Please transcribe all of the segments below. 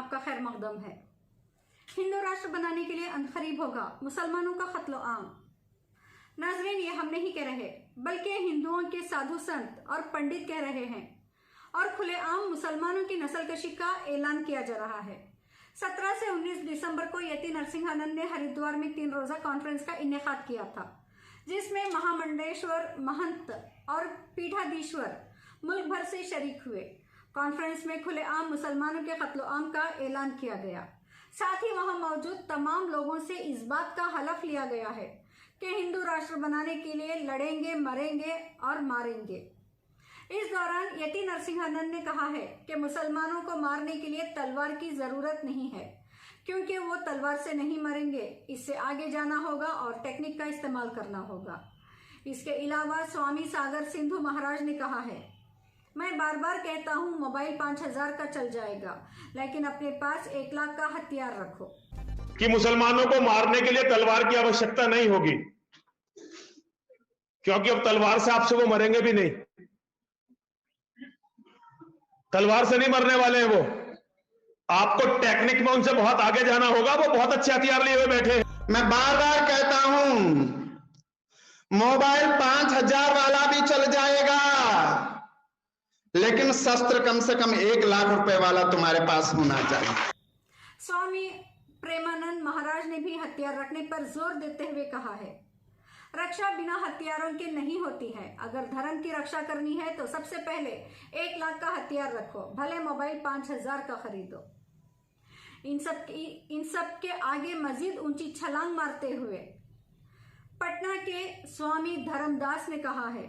आपका खैर मकदम है। हिंदू राष्ट्र बनाने के लिए अनकरीब होगा मुसलमानों का कत्लो आम। नाजरीन, ये हम नहीं कह रहे बल्कि हिंदुओं के साधु संत और पंडित कह रहे हैं और खुलेआम मुसलमानों की नस्लकशी का ऐलान किया जा रहा है। 17 से 19 दिसंबर को यति नरसिंहानंद ने हरिद्वार में 3 रोजा कॉन्फ्रेंस का इनेकाद किया था, जिसमें महामंडलेश्वर महंत और पीठाधीश्वर मुल्क भर से शरीक हुए। कॉन्फ्रेंस में खुलेआम मुसलमानों के कत्लो आम का ऐलान किया गया। साथ ही वहां मौजूद तमाम लोगों से इस बात का हलफ लिया गया है कि हिंदू राष्ट्र बनाने के लिए लड़ेंगे, मरेंगे और मारेंगे। इस दौरान यति नरसिंहानंद ने कहा है कि मुसलमानों को मारने के लिए तलवार की जरूरत नहीं है, क्योंकि वो तलवार से नहीं मरेंगे। इससे आगे जाना होगा और टेक्निक का इस्तेमाल करना होगा। इसके अलावा स्वामी सागर सिंधु महाराज ने कहा है, मैं बार बार कहता हूँ मोबाइल 5000 का चल जाएगा, लेकिन अपने पास 1 लाख का हथियार रखो। कि मुसलमानों को मारने के लिए तलवार की आवश्यकता नहीं होगी, क्योंकि अब तलवार से आपसे वो मरेंगे भी नहीं। तलवार से नहीं मरने वाले हैं वो। आपको टेक्निक में उनसे बहुत आगे जाना होगा। वो बहुत अच्छे हथियार लिए हुए बैठे हैं। मैं बार बार कहता हूं मोबाइल 5000 वाला भी चल जाएगा, लेकिन शस्त्र कम से कम 1 लाख रुपए वाला तुम्हारे पास होना चाहिए। स्वामी प्रेमानंद महाराज ने भी हथियार रखने पर जोर देते हुए कहा है, रक्षा बिना हथियारों के नहीं होती है। अगर धर्म की रक्षा करनी है तो सबसे पहले 1 लाख का हथियार रखो, भले मोबाइल 5000 का खरीदो। इन सब के आगे मजीद ऊंची छलांग मारते हुए पटना के स्वामी धर्मदास ने कहा है,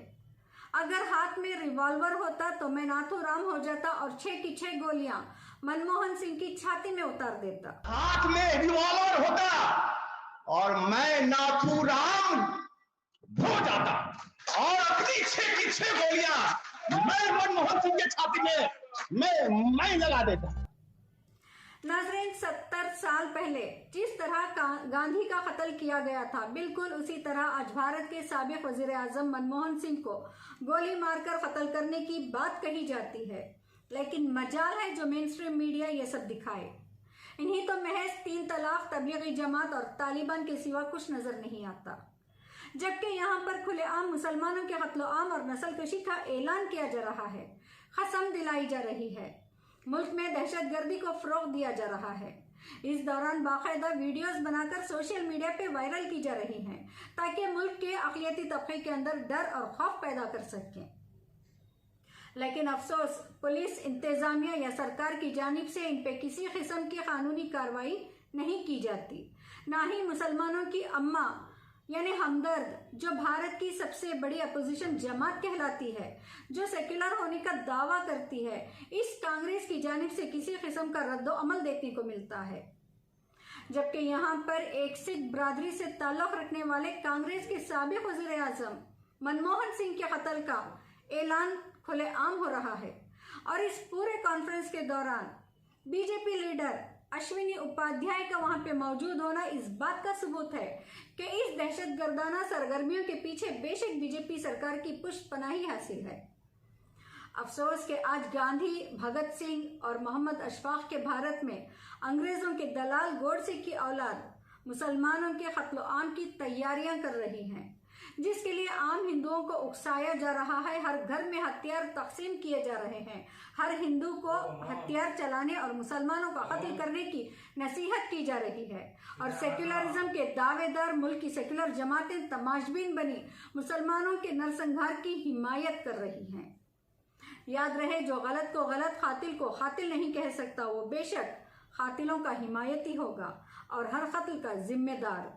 अगर हाथ में रिवॉल्वर होता तो मैं नाथूराम हो जाता और 6 की 6 गोलियां मनमोहन सिंह की छाती में उतार देता। हाथ में रिवॉल्वर होता और मैं नाथूराम हो जाता और अपनी 6 की 6 गोलियां मैं मनमोहन सिंह के छाती में मैं लगा देता। नाजरीन, 70 साल पहले जिस तरह गांधी का कत्ल किया गया था, बिल्कुल उसी तरह आज भारत के साबिक वजीर आजम मनमोहन सिंह को गोली मारकर कत्ल करने की बात कही जाती है। लेकिन मजाल है जो मेन स्ट्रीम मीडिया ये सब दिखाए। इन्हीं तो महज 3 तलाक, तबलीगी जमात और तालिबान के सिवा कुछ नजर नहीं आता, जबकि यहाँ पर खुलेआम मुसलमानों के कत्लो आम और नस्लकशी का ऐलान किया जा रहा है, कसम दिलाई जा रही है, मुल्क में दहशतगर्दी को फरोग दिया जा रहा है। इस दौरान बाकायदा वीडियोस बनाकर सोशल मीडिया पे वायरल की जा रही हैं, ताकि मुल्क के अक़लियती तबके के अंदर डर और खौफ पैदा कर सकें। लेकिन अफसोस, पुलिस, इंतजामिया या सरकार की जानिब से इन पे किसी किस्म की कानूनी कार्रवाई नहीं की जाती। ना ही मुसलमानों की अम्मा यानी हमदर्द, जो भारत की सबसे बड़ी अपोजिशन जमात कहलाती है, जो सेक्युलर होने का दावा करती है, इस कांग्रेस की जानिब से किसी किस्म का रद्दो अमल देखने को मिलता है। जबकि यहाँ पर एक सिख बरादरी से ताल्लुक रखने वाले कांग्रेस के साबिक वज़ीर आज़म मनमोहन सिंह के कत्ल का ऐलान खुलेआम हो रहा है। और इस पूरे कॉन्फ्रेंस के दौरान बीजेपी लीडर अश्विनी उपाध्याय का वहां पे मौजूद होना इस बात का सबूत है कि इस दहशतगर्दाना सरगर्मियों के पीछे बेशक बीजेपी सरकार की पुष्टपनाही हासिल है। अफसोस कि आज गांधी, भगत सिंह और मोहम्मद अशफाक के भारत में अंग्रेजों के दलाल गोडसे की औलाद मुसलमानों के कत्लो आम की तैयारियां कर रही हैं, जिसके लिए आम हिंदुओं को उकसाया जा रहा है। हर घर में हथियार तकसीम किए जा रहे हैं, हर हिंदू को हथियार चलाने और मुसलमानों का कत्ल करने की नसीहत की जा रही है। और सेक्युलरिज्म के दावेदार मुल्क की सेक्युलर जमातें तमाशबीन बनी मुसलमानों के नरसंहार की हिमायत कर रही हैं। याद रहे, जो गलत को गलत, कातिल को कातिल नहीं कह सकता, वो बेशक कातिलों का हिमायती होगा और हर कत्ल का जिम्मेदार।